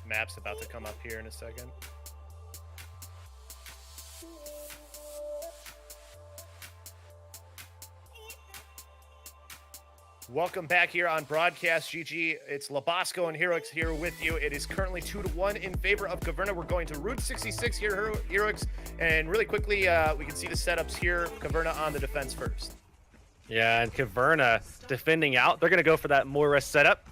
Map's about to come up here in a second. Welcome back here on Broadcast.gg. It's Labasco and Heroix here with you. It is currently 2-1 in favor of Caverna. We're going to Route 66 here, Heroix. And really quickly, we can see the setups here. Caverna on the defense first. Yeah, and Caverna defending out. They're going to go for that Moira setup.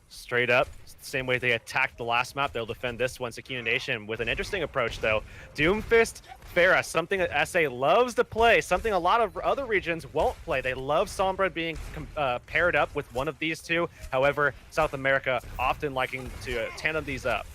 Straight up. Same way they attacked the last map, they'll defend this one. Suquinho Nation with an interesting approach, though. Doomfist, Pharah, something that SA loves to play, something a lot of other regions won't play. They love Sombra being paired up with one of these two. However, South America often liking to tandem these up.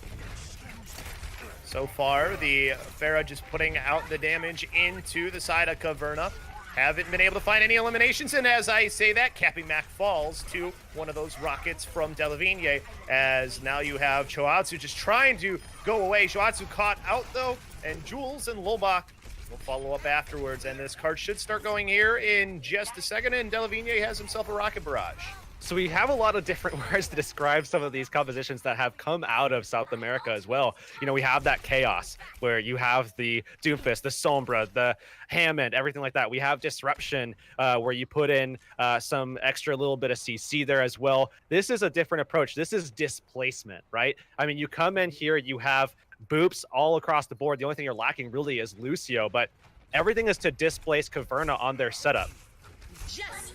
So far, the Pharah just putting out the damage into the side of Caverna. Haven't been able to find any eliminations, and as I say that, Cappy Mac falls to one of those rockets from Delavigne, as now you have Choatsu just trying to go away. Choatsu caught out, though, and Jules and Lobach will follow up afterwards, and this card should start going here in just a second, and Delavigne has himself a rocket barrage. So we have a lot of different words to describe some of these compositions that have come out of South America as well. You know, we have that chaos where you have the Doomfist, the Sombra, the Hammond, everything like that. We have Disruption where you put in some extra little bit of CC there as well. This is a different approach. This is displacement, right? I mean, you come in here, you have boops all across the board. The only thing you're lacking really is Lucio, but everything is to displace Caverna on their setup.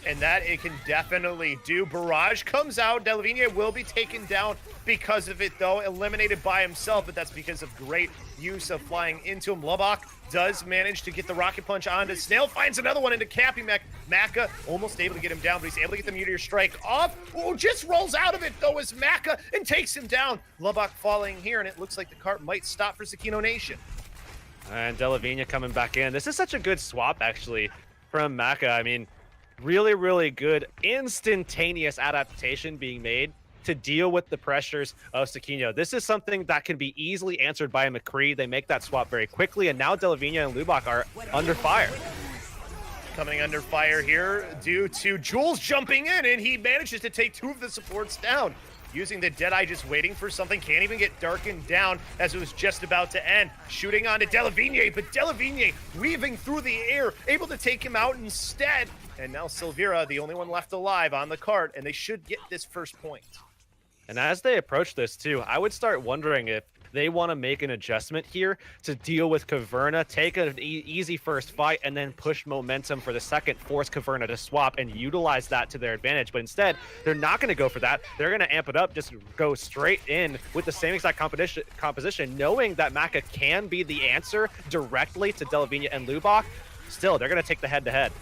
And that it can definitely do. Barrage comes out. Delavigne will be taken down because of it, though. Eliminated by himself, but that's because of great use of flying into him. Lubbock does manage to get the rocket punch onto Snail. Finds another one into Cappy Mac. Maka almost able to get him down, but he's able to get the Meteor Strike off. Oh, just rolls out of it, though, as Maka and takes him down. Lubbock falling here, and it looks like the cart might stop for Suquinho Nation. And Delavigne coming back in. This is such a good swap, actually, from Maka. I mean, really, really good instantaneous adaptation being made to deal with the pressures of Suquinho. This is something that can be easily answered by a McCree. They make that swap very quickly, and now Delavigne and Lubbock are under fire. Coming under fire here due to Jules jumping in, and he manages to take two of the supports down. Using the Deadeye, just waiting for something. Can't even get darkened down as it was just about to end. Shooting onto Delavigne, but Delavigne weaving through the air, able to take him out instead. And now Silvira, the only one left alive on the cart, and they should get this first point. And as they approach this too, I would start wondering if they want to make an adjustment here to deal with Caverna, take an easy first fight, and then push momentum for the second, force Caverna to swap and utilize that to their advantage. But instead, they're not going to go for that. They're going to amp it up, just go straight in with the same exact composition, knowing that Maka can be the answer directly to Delavigne and Lubbock. Still, they're going to take the head-to-head.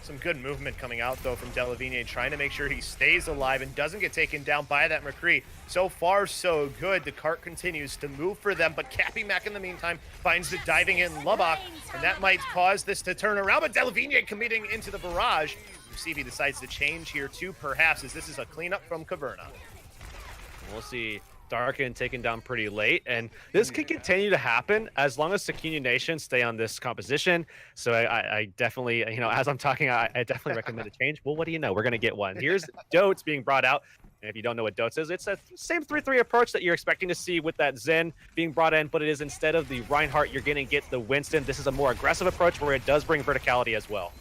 Some good movement coming out, though, from Delavigne, trying to make sure he stays alive and doesn't get taken down by that McCree. So far, so good. The cart continues to move for them, but Cappy Mac, in the meantime, finds the diving in Lubbock, and that might cause this to turn around, but Delavigne committing into the barrage. We'll see if he decides to change here, too, perhaps, as this is a cleanup from Caverna. We'll see. Darken taken down pretty late, and this can continue to happen as long as Suquinho Nation stay on this composition. So I definitely, you know, as I'm talking, I definitely recommend a change. Well, what do you know? We're going to get one. Here's Dotes being brought out. And if you don't know what Dotes is, it's a same 3-3 approach that you're expecting to see with that Zen being brought in, but it is instead of the Reinhardt, you're going to get the Winston. This is a more aggressive approach where it does bring verticality as well.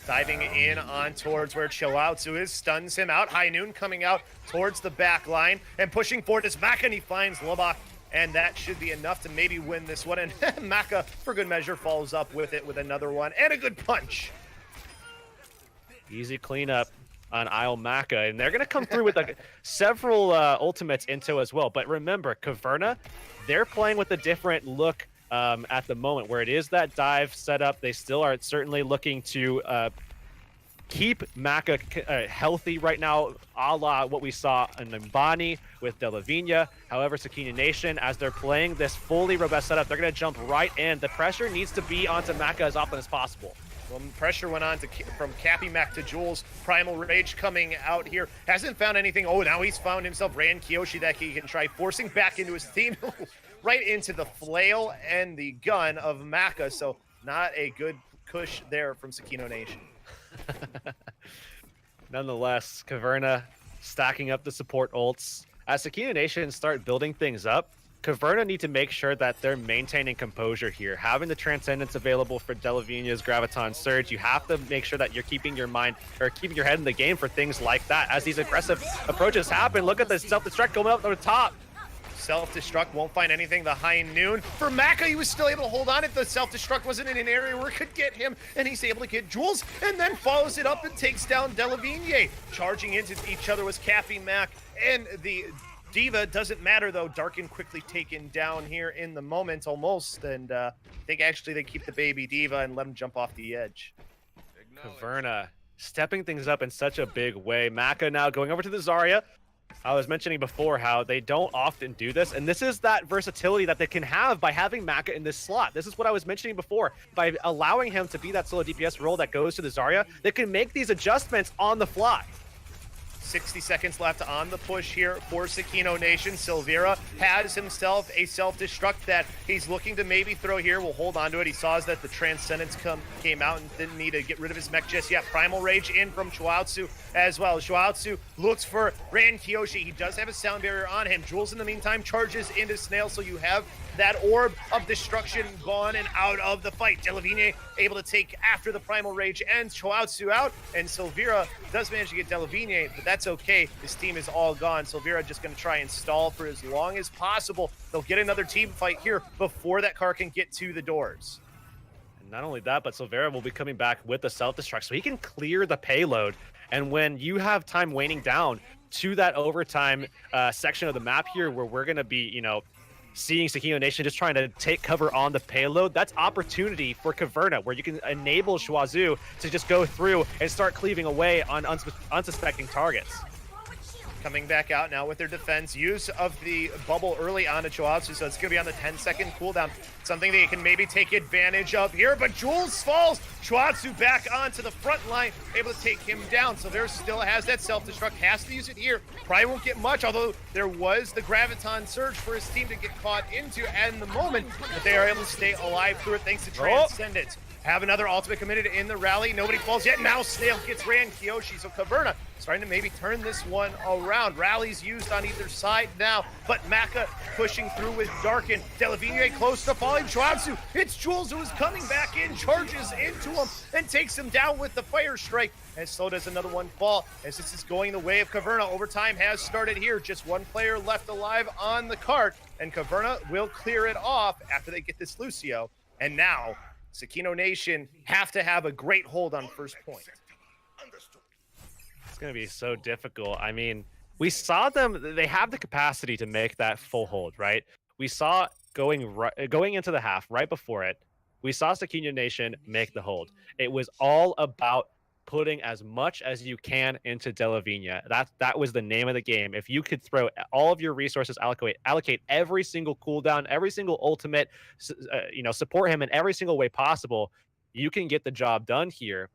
Diving in on towards where Choatsu is, stuns him out. High Noon coming out towards the back line and pushing forward as Maka, and he finds Lubbock, and that should be enough to maybe win this one. And Maka, for good measure, follows up with it with another one and a good punch. Easy cleanup on Isle Maka, and they're going to come through with like several ultimates into as well. But remember, Caverna, they're playing with a different look at the moment, where it is that dive setup. They still are certainly looking to keep Maka healthy right now, a la what we saw in Mbani with Delavigne. However, Suquinho Nation, as they're playing this fully robust setup, they're going to jump right in. The pressure needs to be onto Maka as often as possible. Well, pressure went on from Cappy Mac to Jules. Primal Rage coming out here. Hasn't found anything. Oh, now he's found himself Ran Kiyoshi that he can try forcing back into his team. Right into the flail and the gun of Maka. So not a good push there from Suquinho Nation. Nonetheless, Caverna stacking up the support ults. as Suquinho Nation start building things up, Caverna need to make sure that they're maintaining composure here. Having the Transcendence available for Delavinia's Graviton Surge, you have to make sure that you're keeping your mind or keeping your head in the game for things like that. As these aggressive approaches happen, look at the self-destruct going up to the top. Self-destruct won't find anything the high noon. For Maka, he was still able to hold on if the self-destruct wasn't in an area where it could get him, and he's able to get Jules, and then follows it up and takes down Delavigne. Charging into each other was Cappy Mac and the Diva. Doesn't matter though, Darkin quickly taken down here in the moment almost, and I think actually they keep the baby Diva and let him jump off the edge. Caverna stepping things up in such a big way. Maka now going over to the Zarya. I was mentioning before how they don't often do this, and this is that versatility that they can have by having Maka in this slot. This is what I was mentioning before. By allowing him to be that solo DPS role that goes to the Zarya, they can make these adjustments on the fly. 60 seconds left on the push here for Suquinho Nation. Silvera has himself a self-destruct that he's looking to maybe throw here. We'll hold on to it. He saw that the Transcendence came out and didn't need to get rid of his mech just yet. Primal Rage in from Chuaotsu as well. Chuaotsu looks for Ran Kyoshi. He does have a sound barrier on him. Jules, in the meantime, charges into Snail, so you have that orb of destruction gone and out of the fight. Delavigne able to take after the Primal Rage and Chuaotsu out, and Silvera does manage to get Delavigne, but that's okay. His team is all gone. Silvera just going to try and stall for as long as possible. They'll get another team fight here before that car can get to the doors. And not only that, but Silvera will be coming back with the self-destruct, so he can clear the payload. And when you have time waning down to that overtime section of the map here where we're going to be, you know, seeing Suquinho Nation just trying to take cover on the payload, that's opportunity for Caverna, where you can enable Schwazu to just go through and start cleaving away on unsuspecting targets. Coming back out now with their defense. Use of the bubble early on to Chuaotsu, so it's going to be on the 10-second cooldown. Something they can maybe take advantage of here, but Jules falls. Chuaotsu back onto the front line, able to take him down. So there still has that self-destruct, has to use it here. Probably won't get much, although there was the Graviton Surge for his team to get caught into in the moment, but they are able to stay alive through it thanks to Transcendence. Have another ultimate committed in the rally. Nobody falls yet. Now Snail gets Ran Kyoshi. So Caverna starting to maybe turn this one around. Rallies used on either side now, but Maka pushing through with Darkin. Delavigne close to falling. Chuaotsu, it's Jules who is coming back in, charges into him, and takes him down with the Fire Strike. And so does another one fall, as this is going the way of Caverna. Overtime has started here. Just one player left alive on the cart, and Caverna will clear it off after they get this Lucio. And now Suquinho Nation have to have a great hold on first point. It's going to be so difficult. I mean, we saw them, they have the capacity to make that full hold, right? We saw going into the half, right before it, we saw Suquinho Nation make the hold. It was all about putting as much as you can into Delavigne. That was the name of the game. If you could throw all of your resources, allocate every single cooldown, every single ultimate, support him in every single way possible, you can get the job done here.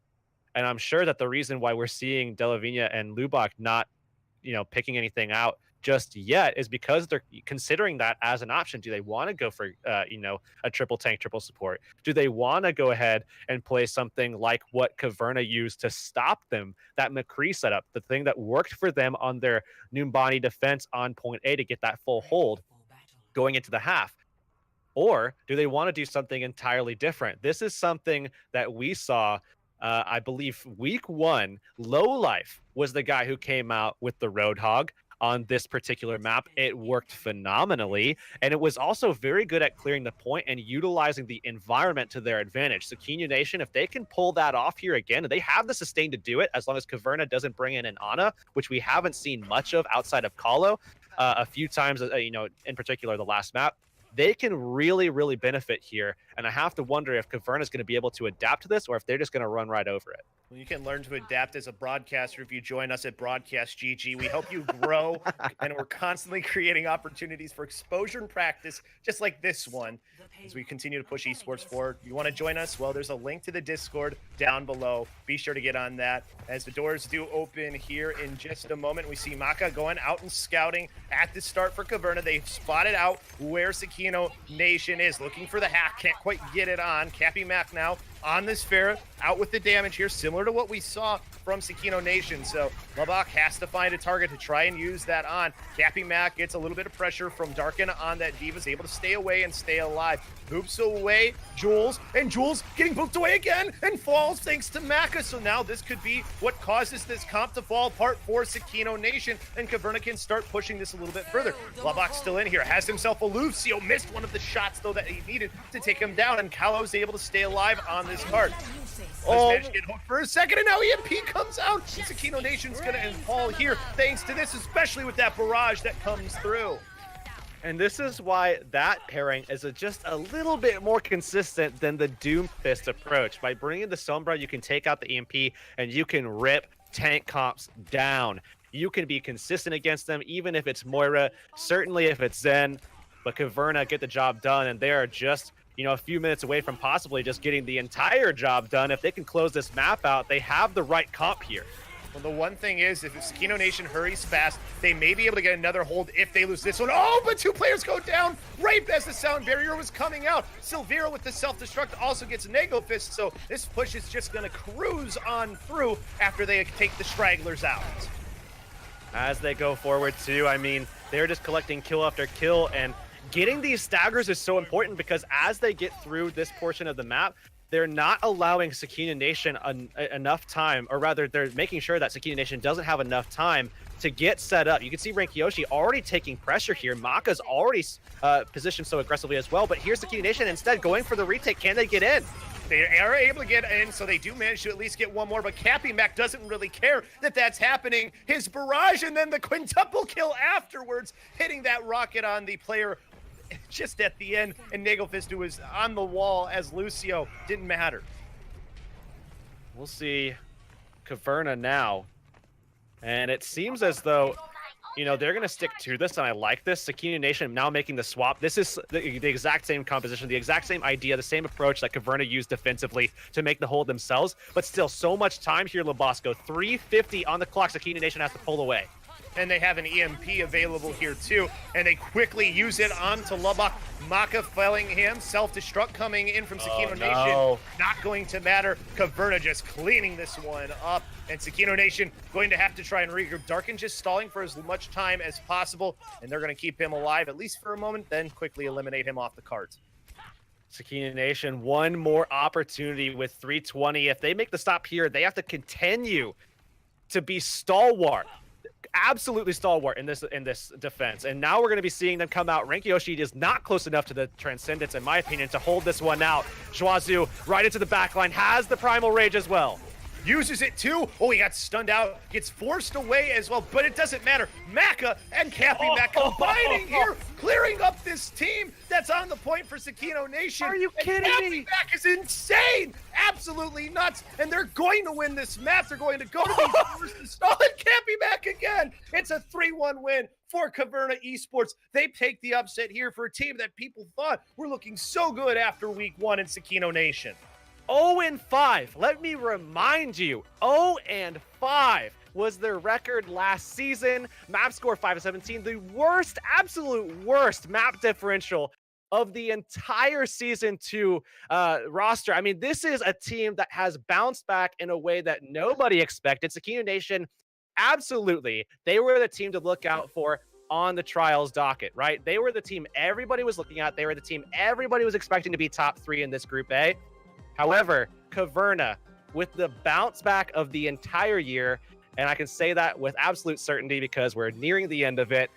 And I'm sure that the reason why we're seeing Delavigne and Lubach not, picking anything out just yet is because they're considering that as an option. Do they want to go for, a triple tank, triple support? Do they want to go ahead and play something like what Caverna used to stop them, that McCree setup, the thing that worked for them on their Numbani defense on point A to get that full hold going into the half? Or do they want to do something entirely different? This is something that we saw, I believe, week 1. Lowlife was the guy who came out with the Roadhog on this particular map. It worked phenomenally, and it was also very good at clearing the point and utilizing the environment to their advantage. Suquinho Nation, if they can pull that off here again, and they have the sustain to do it, as long as Caverna doesn't bring in an Ana, which we haven't seen much of outside of Kahlo a few times, in particular the last map, they can really, really benefit here. And I have to wonder if Caverna is going to be able to adapt to this, or if they're just going to run right over it. Well, you can learn to adapt as a broadcaster if you join us at Broadcast.gg. We help you grow, and we're constantly creating opportunities for exposure and practice, just like this one, as we continue to push esports forward. You want to join us? Well, there's a link to the Discord down below. Be sure to get on that. As the doors do open here in just a moment, we see Maka going out and scouting at the start for Caverna. They've spotted out where Suquinho Nation is, looking for the hack. Can't quite get it on. Cappy Mac now on this fair, out with the damage here, similar to what we saw from Suquinho Nation. So Lubbock has to find a target to try and use that on. Cappy Mac gets a little bit of pressure from Darkin on that Diva's able to stay away and stay alive. Boops away Jules, and Jules getting booped away again and falls thanks to Maka. So now this could be what causes this comp to fall apart for Suquinho Nation, and Caverna can start pushing this a little bit further. Lubbock's still in here, has himself a Lucio, missed one of the shots though that he needed to take him down, and Kalo's able to stay alive on this card. Managed to get hooked for a second, and now EMP comes out. Suquinho Nation's gonna fall here thanks to this, especially with that barrage that comes through. And this is why that pairing is just a little bit more consistent than the Doomfist approach. By bringing the Sombra, you can take out the EMP and you can rip tank comps down. You can be consistent against them, even if it's Moira, certainly if it's Zen, but Caverna get the job done, and they are just, you know, a few minutes away from possibly just getting the entire job done. If they can close this map out, they have the right comp here. Well, the one thing is, if Suquinho Nation hurries fast, they may be able to get another hold if they lose this one. Oh, but two players go down right as the sound barrier was coming out. Silvera with the self-destruct also gets a Nego Fist, so this push is just going to cruise on through after they take the stragglers out. As they go forward, too, I mean, they're just collecting kill after kill, and getting these staggers is so important because as they get through this portion of the map, they're not allowing Suquinho Nation enough time, or rather, they're making sure that Suquinho Nation doesn't have enough time to get set up. You can see Rankyoshi already taking pressure here. Maka's already positioned so aggressively as well, but here's Suquinho Nation instead going for the retake. Can they get in? They are able to get in, so they do manage to at least get one more, but Cappy Mac doesn't really care that that's happening. His barrage and then the quintuple kill afterwards, hitting that rocket on the player just at the end, and Nagelfist, who was on the wall as Lucio, didn't matter. We'll see Caverna now, and it seems as though, you know, they're going to stick to this, and I like this. Suquinho Nation now making the swap. This is the exact same composition, the exact same idea, the same approach that Caverna used defensively to make the hold themselves, but still so much time here, Labosco. 3:50 on the clock. Suquinho Nation has to pull away. And they have an EMP available here too, and they quickly use it onto Lubbock. Maka felling him, self-destruct coming in from Suquinho Nation. Not going to matter. Caverna just cleaning this one up, and Suquinho Nation going to have to try and regroup. Darkin just stalling for as much time as possible, and they're going to keep him alive at least for a moment, then quickly eliminate him off the cards. Suquinho Nation, one more opportunity with 3:20. If they make the stop here, they have to continue to be stalwart. Absolutely stalwart in this defense, and now we're going to be seeing them come out. Rankyoshi is not close enough to the Transcendence, in my opinion, to hold this one out. Schwazu right into the backline, has the Primal Rage as well. Uses it too. Oh, he got stunned out. Gets forced away as well, but it doesn't matter. Maka and Cappy Mac combining here, clearing up this team that's on the point for Suquinho Nation. Are you kidding me? Cappy Mac is insane. Absolutely nuts. And they're going to win this map. They're going to go to these first to stall it. Cappy Mac again. It's a 3-1 win for Caverna Esports. They take the upset here for a team that people thought were looking so good after week 1 in Suquinho Nation. 0-5. Let me remind you, 0-5 was their record last season. Map score 5-17, the worst, absolute worst map differential of the entire season 2 roster. I mean, this is a team that has bounced back in a way that nobody expected. Suquinho Nation, absolutely, they were the team to look out for on the trials docket, right? They were the team everybody was looking at. They were the team everybody was expecting to be top 3 in this Group A. However, Caverna, with the bounce back of the entire year, and I can say that with absolute certainty because we're nearing the end of it,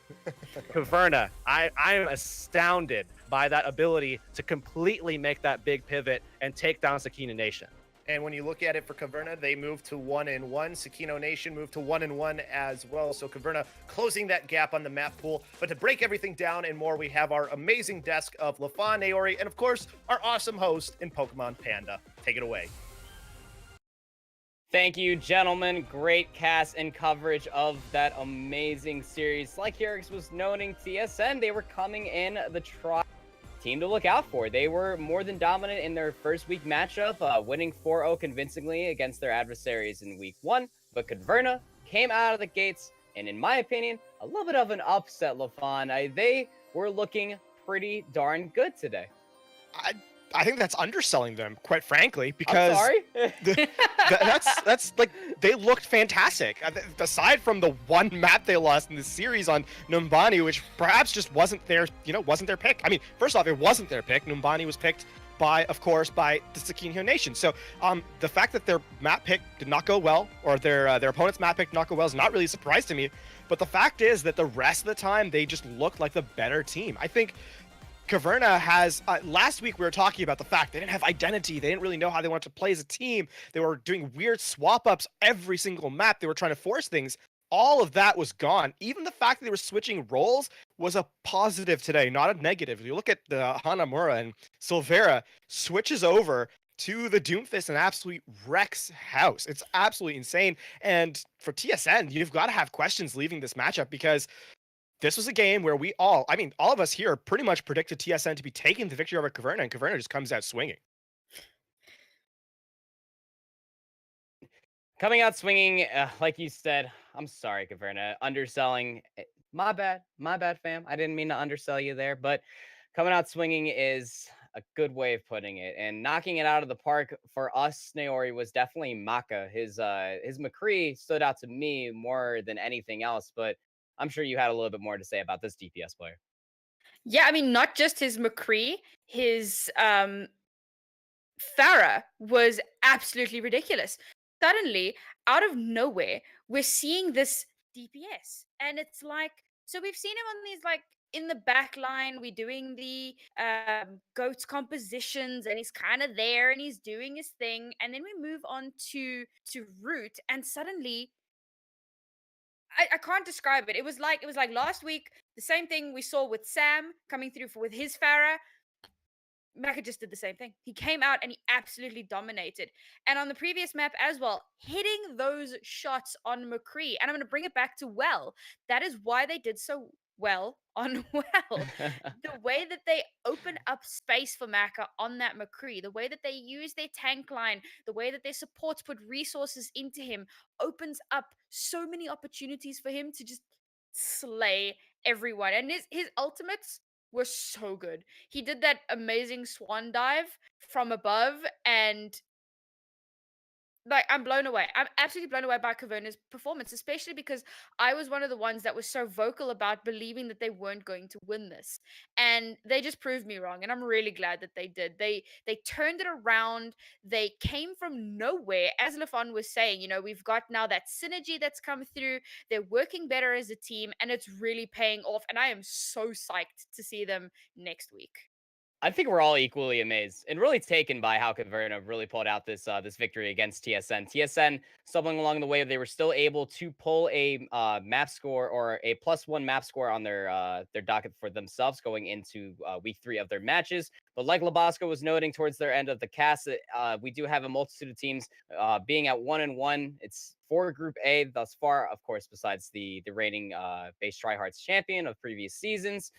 Caverna, I am astounded by that ability to completely make that big pivot and take down Suquinho Nation. And when you look at it for Caverna, they moved to 1-1. Suquinho Nation moved to 1-1 as well. So Caverna closing that gap on the map pool. But to break everything down and more, we have our amazing desk of Lafon, Naori, and of course, our awesome host in Pokemon Panda. Take it away. Thank you, gentlemen. Great cast and coverage of that amazing series. Like Yerix was noting, TSN, they were coming in the trial team to look out for. They were more than dominant in their first week matchup, winning 4-0 convincingly against their adversaries in week 1. But Caverna came out of the gates, and in my opinion, a little bit of an upset, Lafon. They were looking pretty darn good today. I think that's underselling them, quite frankly, I'm because sorry. that's like they looked fantastic. Aside from the one map they lost in the series on Numbani, which perhaps just wasn't their pick. I mean, first off, it wasn't their pick. Numbani was picked of course, by the Suquinho Nation. So the fact that their map pick did not go well, or their opponent's map pick did not go well, is not really a surprise to me. But the fact is that the rest of the time they just looked like the better team. I think Caverna has, last week we were talking about the fact they didn't have identity. They didn't really know how they wanted to play as a team. They were doing weird swap ups every single map. They were trying to force things. All of that was gone. Even the fact that they were switching roles was a positive today, not a negative. If you look at the Hanamura and Silvera switches over to the Doomfist and absolutely wrecks house. It's absolutely insane. And for TSN, you've got to have questions leaving this matchup, because this was a game where all of us here pretty much predicted TSN to be taking the victory over Caverna, and Caverna just comes out swinging. Coming out swinging, like you said, I'm sorry, Caverna. Underselling. My bad, fam. I didn't mean to undersell you there, but coming out swinging is a good way of putting it. And knocking it out of the park for us, Naori, was definitely Maka. His McCree stood out to me more than anything else, but I'm sure you had a little bit more to say about this DPS player. Yeah, I mean, not just his McCree, his Farah was absolutely ridiculous. Suddenly, out of nowhere, we're seeing this DPS. And it's like, so we've seen him on these, like, in the back line, we're doing the goats compositions, and he's kind of there and he's doing his thing. And then we move on to Root, and suddenly I can't describe it. It was like last week, the same thing we saw with Sam coming through with his Farah. Maka just did the same thing. He came out and he absolutely dominated. And on the previous map as well, hitting those shots on McCree. And I'm going to bring it back to Well. That is why they did so well on Well. The way that they open up space for Maka on that McCree, the way that they use their tank line, the way that their supports put resources into him, opens up so many opportunities for him to just slay everyone. And his ultimates were so good. He did that amazing swan dive from above, and like, I'm blown away. I'm absolutely blown away by Caverna's performance, especially because I was one of the ones that was so vocal about believing that they weren't going to win this. And they just proved me wrong, and I'm really glad that they did. They turned it around. They came from nowhere. As Lafon was saying, we've got now that synergy that's come through. They're working better as a team, and it's really paying off. And I am so psyched to see them next week. I think we're all equally amazed and really taken by how Caverna really pulled out this victory against TSN. TSN, stumbling along the way, they were still able to pull a map score, or a +1 map score on their docket for themselves going into week 3 of their matches. But like Labasco was noting towards their end of the cast, we do have a multitude of teams being at 1-1. It's for Group A thus far, of course, besides the reigning base tryhards champion of previous seasons.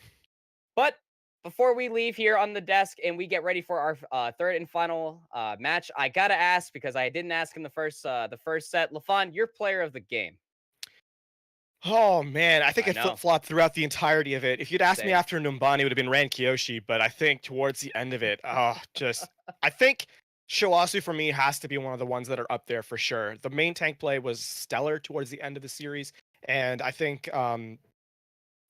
But before we leave here on the desk and we get ready for our third and final match, I gotta ask, because I didn't ask in the first set. Lafon, your player of the game. Oh man, I think I I know. flip-flopped throughout the entirety of it. If you'd asked me Same. after Numbani, it would have been Ran Kyoshi, but I think towards the end of it, I think Showasu for me has to be one of the ones that are up there for sure. The main tank play was stellar towards the end of the series, and I think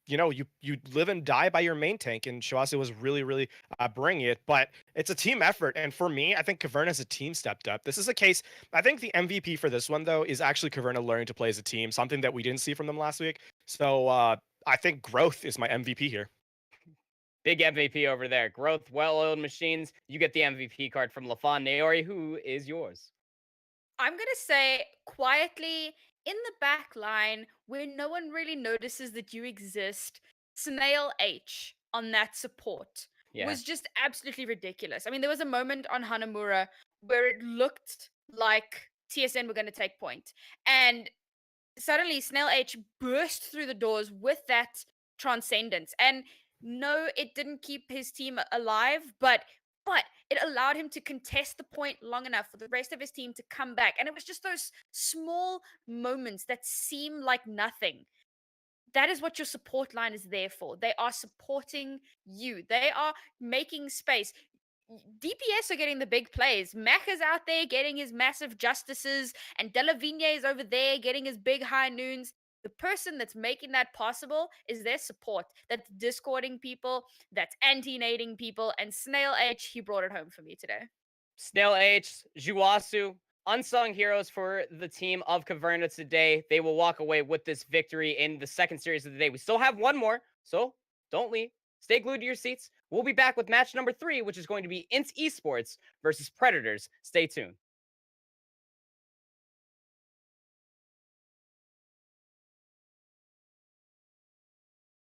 you live and die by your main tank, and Showasu was really bringing it. But it's a team effort, and for me, I think Caverna as a team stepped up. This is a case. I think the MVP for this one though is actually Caverna learning to play as a team, something that we didn't see from them last week. So I think Growth is my MVP here. Big MVP over there. Growth, well-oiled machines. You get the MVP card from Lafon. Naori, who is yours? I'm going to say quietly in the back line, where no one really notices that you exist, Snail H on that support was just absolutely ridiculous. I mean, there was a moment on Hanamura where it looked like TSN were going to take point. And suddenly Snail H burst through the doors with that transcendence. And no, it didn't keep his team alive, but it allowed him to contest the point long enough for the rest of his team to come back. And it was just those small moments that seem like nothing. That is what your support line is there for. They are supporting you. They are making space. DPS are getting the big plays. Mac is out there getting his massive justices, and Delavigne is over there getting his big high noons. The person that's making that possible is their support. That's discording people, that's anti-nating people, and Snail H, he brought it home for me today. Snail H, Juwasu, unsung heroes for the team of Caverna today. They will walk away with this victory in the second series of the day. We still have one more, so don't leave. Stay glued to your seats. We'll be back with match number 3, which is going to be Int Esports versus Predators. Stay tuned.